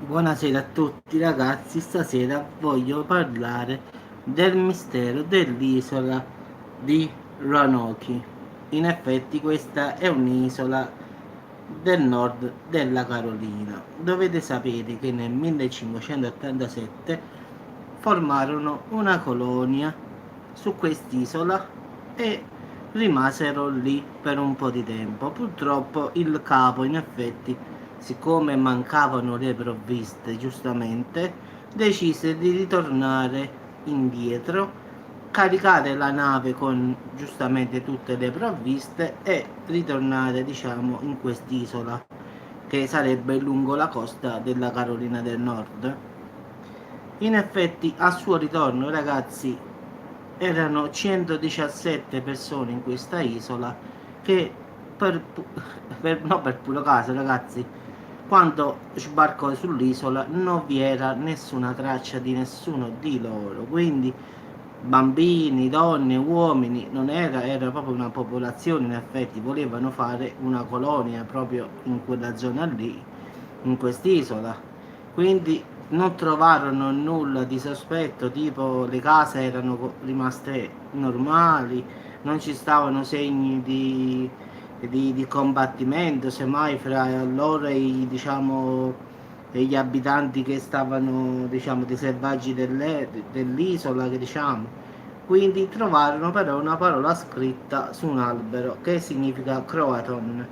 Buonasera a tutti ragazzi, stasera voglio parlare del mistero dell'isola di Roanoke. In effetti questa è un'isola del nord della Carolina. Dovete sapere che nel 1587 formarono una colonia su quest'isola e rimasero lì per un po' di tempo. Purtroppo il capo, in effetti, siccome mancavano le provviste, giustamente, decise di ritornare indietro, caricare la nave con giustamente tutte le provviste e ritornare, diciamo, in quest'isola che sarebbe lungo la costa della Carolina del Nord. In effetti, al suo ritorno, ragazzi, erano 117 persone in questa isola che non per puro caso, ragazzi, quando sbarcò sull'isola non vi era nessuna traccia di nessuno di loro, quindi bambini, donne, uomini, non era, era proprio una popolazione, in effetti volevano fare una colonia proprio in quella zona lì, in quest'isola, quindi non trovarono nulla di sospetto, tipo le case erano rimaste normali, non ci stavano segni di combattimento, semmai fra loro e diciamo, e gli abitanti che stavano, diciamo, dei selvaggi dell'isola, che diciamo. Quindi trovarono però una parola scritta su un albero che significa Croaton,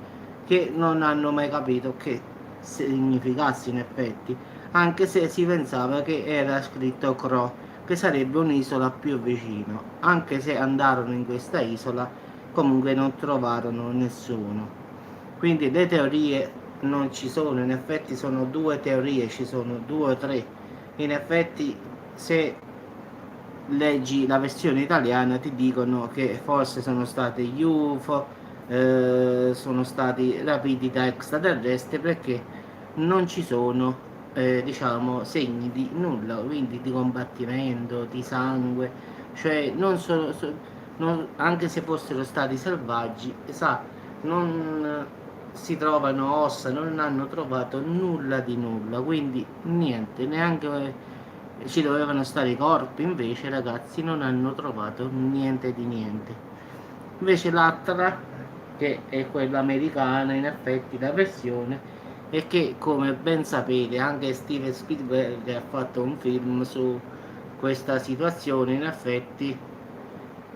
che non hanno mai capito che significasse in effetti, anche se si pensava che era scritto Cro, che sarebbe un'isola più vicino, anche se andarono in questa isola comunque non trovarono nessuno. Quindi le teorie non ci sono, in effetti sono due teorie, ci sono due o tre. In effetti se leggi la versione italiana ti dicono che forse sono state gli UFO, sono stati rapiti da extraterrestri perché non ci sono diciamo segni di nulla, quindi di combattimento, di sangue, cioè non sono, anche se fossero stati selvaggi, sa, non si trovano ossa, non hanno trovato nulla di nulla, quindi niente, neanche ci dovevano stare i corpi, invece ragazzi non hanno trovato niente di niente. Invece l'altra, che è quella americana, in effetti la versione è che, come ben sapete, anche Steven Spielberg ha fatto un film su questa situazione, in effetti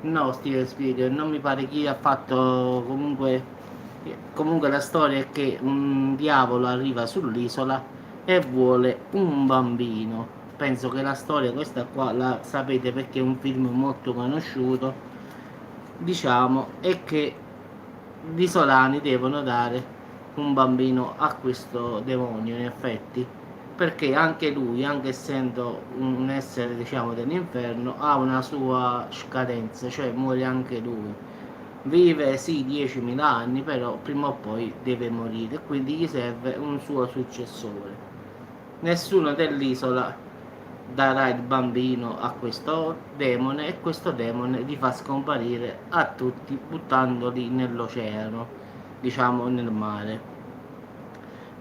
no, Steven Spielberg non mi pare chi ha fatto, comunque la storia è che un diavolo arriva sull'isola e vuole un bambino. Penso che la storia questa qua la sapete perché è un film molto conosciuto, diciamo, e che gli isolani devono dare un bambino a questo demonio, in effetti, perché anche lui, anche essendo un essere, diciamo, dell'inferno, ha una sua scadenza, cioè muore anche lui. Vive sì 10.000 anni, però prima o poi deve morire, quindi gli serve un suo successore. Nessuno dell'isola darà il bambino a questo demone e questo demone li fa scomparire a tutti buttandoli nell'oceano, diciamo nel mare.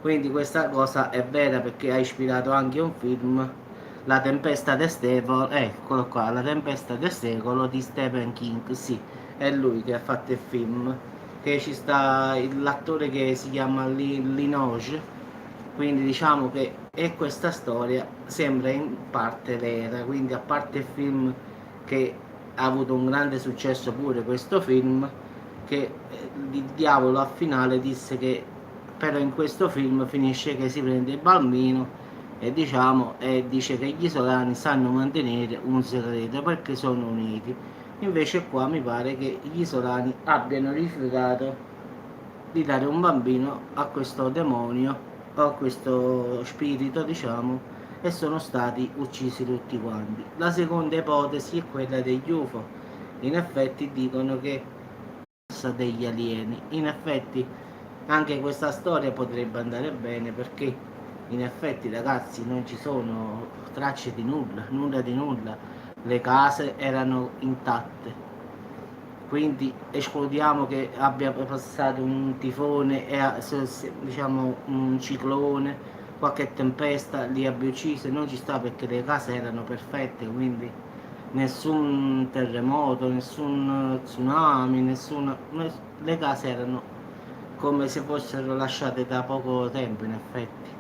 Quindi questa cosa è vera perché ha ispirato anche un film, La tempesta del secolo, eccolo qua, La tempesta del secolo di Stephen King, sì, è lui che ha fatto il film, che ci sta l'attore che si chiama Linoge, quindi diciamo che e questa storia sembra in parte vera, quindi a parte il film che ha avuto un grande successo pure questo film, che il diavolo a finale disse che però in questo film finisce che si prende il bambino e diciamo e dice che gli isolani sanno mantenere un segreto perché sono uniti. Invece qua mi pare che gli isolani abbiano rifiutato di dare un bambino a questo demonio o a questo spirito, diciamo, e sono stati uccisi tutti quanti. La seconda ipotesi è quella degli UFO. In effetti dicono che degli alieni. In effetti anche questa storia potrebbe andare bene perché in effetti ragazzi non ci sono tracce di nulla, nulla di nulla. Le case erano intatte, quindi escludiamo che abbia passato un tifone e diciamo un ciclone qualche tempesta li abbia uccisi, non ci sta perché le case erano perfette, quindi nessun terremoto, nessun tsunami, le case erano come se fossero lasciate da poco tempo in effetti,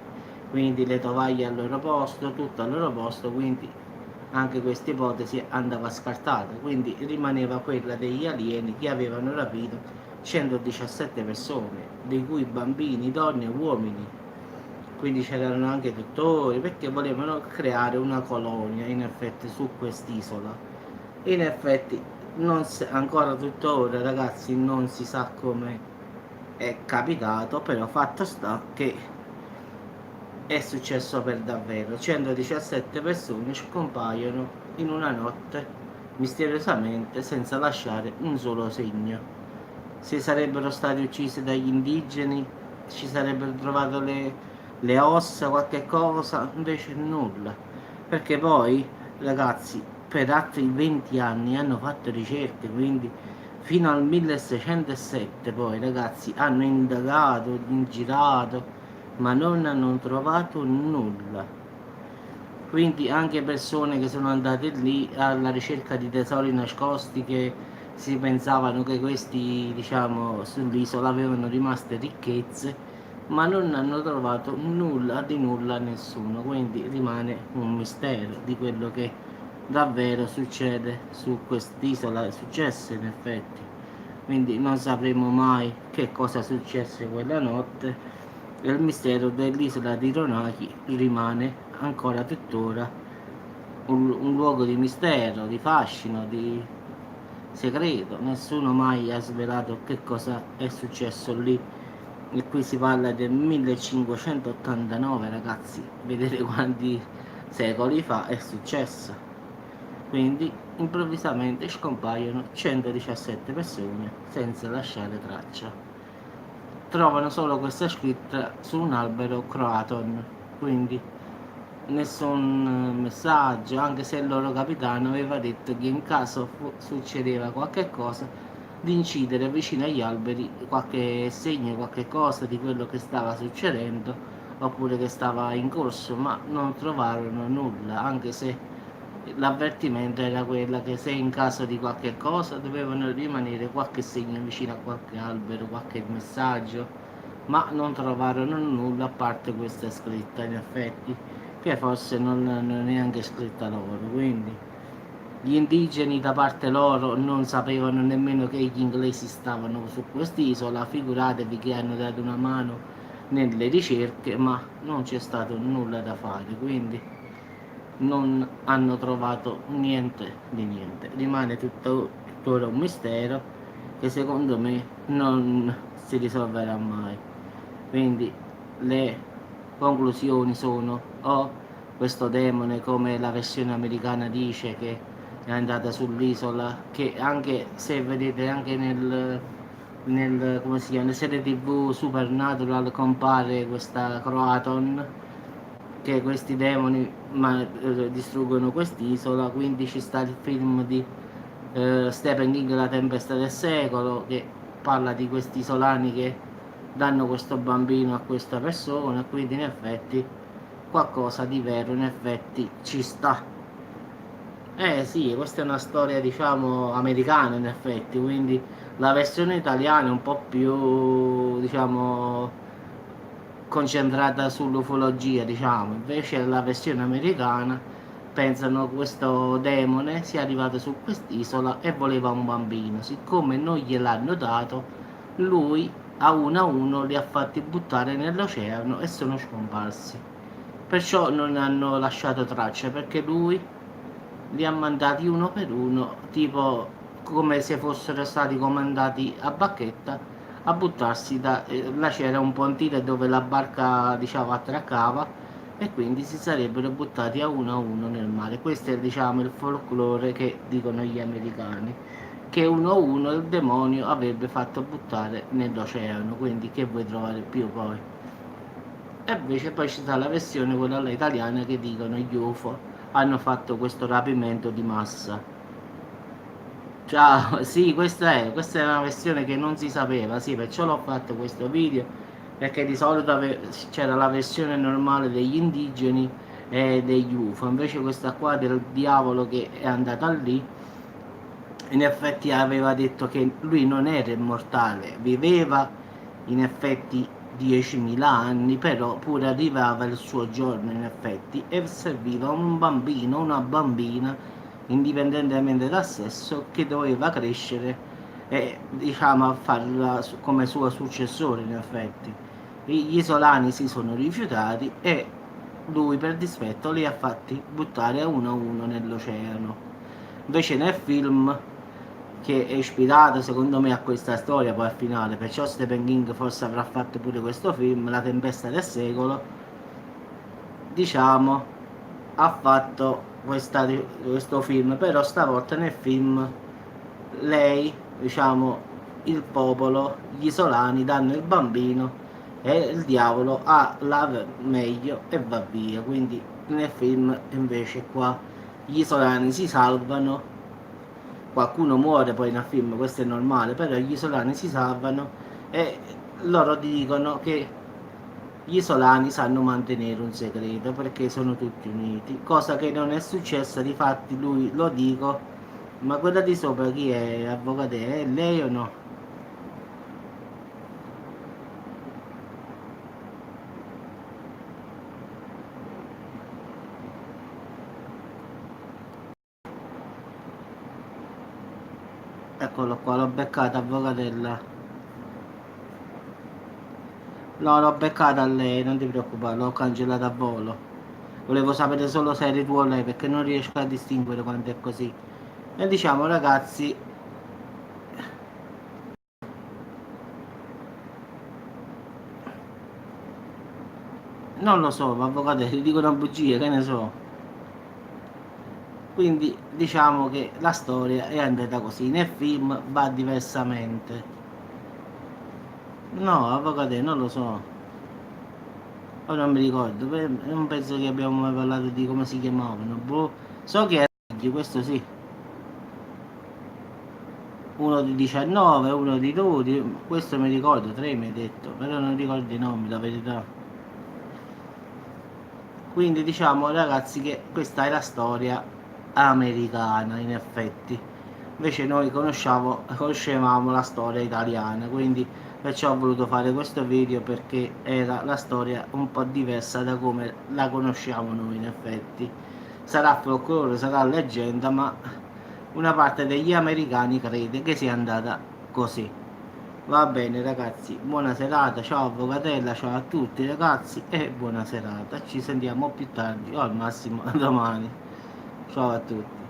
quindi le tovaglie al loro posto, tutto al loro posto, quindi anche questa ipotesi andava scartata, quindi rimaneva quella degli alieni che avevano rapito 117 persone, di cui bambini, donne e uomini, quindi c'erano anche dottori, perché volevano creare una colonia in effetti su quest'isola. In effetti ancora tuttora ragazzi non si sa come è capitato, però fatto sta che è successo per davvero. 117 persone scompaiono in una notte misteriosamente senza lasciare un solo segno. Se sarebbero stati uccisi dagli indigeni ci sarebbero trovato le ossa, qualche cosa, invece nulla. Perché poi, ragazzi, per altri 20 anni hanno fatto ricerche, quindi fino al 1607 poi, ragazzi, hanno indagato, girato, ma non hanno trovato nulla. Quindi anche persone che sono andate lì alla ricerca di tesori nascosti, che si pensavano che questi, diciamo, sull'isola avevano rimaste ricchezze, ma non hanno trovato nulla di nulla a nessuno, quindi rimane un mistero di quello che davvero succede su quest'isola, è successo in effetti, quindi non sapremo mai che cosa successe quella notte. E il mistero dell'isola di Ronaki rimane ancora tuttora un luogo di mistero, di fascino, di segreto. Nessuno mai ha svelato che cosa è successo lì. E qui si parla del 1589, ragazzi, vedete quanti secoli fa è successo. Quindi improvvisamente scompaiono 117 persone senza lasciare traccia. Trovano solo questa scritta su un albero Croaton, quindi nessun messaggio, anche se il loro capitano aveva detto che in caso succedeva qualche cosa di incidere vicino agli alberi qualche segno, qualche cosa di quello che stava succedendo oppure che stava in corso, ma non trovarono nulla, anche se l'avvertimento era quella che se in caso di qualche cosa dovevano rimanere qualche segno vicino a qualche albero, qualche messaggio, ma non trovarono nulla a parte questa scritta in effetti, che forse non hanno neanche scritta loro, quindi gli indigeni da parte loro non sapevano nemmeno che gli inglesi stavano su quest'isola, figuratevi che hanno dato una mano nelle ricerche, ma non c'è stato nulla da fare, quindi non hanno trovato niente di niente. Rimane tuttora un mistero che secondo me non si risolverà mai. Quindi le conclusioni sono o questo demone, come la versione americana dice, che è andata sull'isola, che anche se vedete anche come si chiama, nelle serie tv Supernatural compare questa Croaton, che questi demoni distruggono quest'isola, quindi ci sta il film di Stephen King, La tempesta del secolo, che parla di questi isolani che danno questo bambino a questa persona, quindi in effetti qualcosa di vero in effetti ci sta. Sì, questa è una storia diciamo americana in effetti, quindi la versione italiana è un po' più diciamo concentrata sull'ufologia, diciamo, invece la versione americana pensano che questo demone sia arrivato su quest'isola e voleva un bambino, siccome non gliel'hanno dato, lui a uno li ha fatti buttare nell'oceano e sono scomparsi, perciò non hanno lasciato tracce, perché lui li ha mandati uno per uno, tipo come se fossero stati comandati a bacchetta a buttarsi là c'era un pontile dove la barca diciamo attraccava e quindi si sarebbero buttati a uno nel mare. Questo è diciamo il folklore che dicono gli americani, che uno a uno il demonio avrebbe fatto buttare nell'oceano, quindi che vuoi trovare più poi. E invece poi ci sta la versione quella là italiana che dicono gli UFO hanno fatto questo rapimento di massa. Ciao, sì, questa è una versione che non si sapeva, sì, perciò l'ho fatto questo video perché di solito c'era la versione normale degli indigeni e degli UFO, invece questa qua del diavolo che è andata lì, in effetti aveva detto che lui non era immortale, viveva in effetti 10.000 anni, però pure arrivava il suo giorno in effetti e serviva un bambino, una bambina, indipendentemente dal sesso, che doveva crescere e diciamo farla come suo successore in effetti. Gli isolani si sono rifiutati e lui per dispetto li ha fatti buttare a uno nell'oceano. Invece nel film, che è ispirato secondo me a questa storia poi al finale, perciò Stephen King forse avrà fatto pure questo film, La tempesta del secolo, diciamo, ha fatto questo film, però stavolta nel film lei, diciamo, il popolo, gli isolani danno il bambino e il diavolo ha la meglio e va via. Quindi nel film invece qua gli isolani si salvano, qualcuno muore poi nel film, questo è normale, però gli isolani si salvano e loro dicono che gli isolani sanno mantenere un segreto perché sono tutti uniti, cosa che non è successa, difatti lui lo dico, ma quella di sopra chi è, avvocato? È lei o no? Eccolo qua, l'ho beccata, avvocatella. No, l'ho beccata a lei, non ti preoccupare, l'ho cancellata a volo. Volevo sapere solo se eri tu o lei, perché non riesco a distinguere quando è così. E diciamo, ragazzi, non lo so, ma avvocato, ti dico una bugia, che ne so. Quindi diciamo che la storia è andata così, nel film va diversamente. No, avvocato, non lo so. Ora non mi ricordo, non penso che abbiamo mai parlato di come si chiamavano. Boh, so che era questo sì. Uno di 19, uno di 12, questo mi ricordo, 3 mi hai detto, però non ricordo i nomi, la verità. Quindi diciamo ragazzi che questa è la storia americana in effetti. Invece noi conoscevamo la storia italiana, quindi perciò ho voluto fare questo video perché era la storia un po' diversa da come la conosciamo noi in effetti. Sarà folklore, sarà leggenda, ma una parte degli americani crede che sia andata così. Va bene ragazzi, buona serata, ciao avvocatella, ciao a tutti ragazzi e buona serata. Ci sentiamo più tardi o al massimo domani. Ciao a tutti.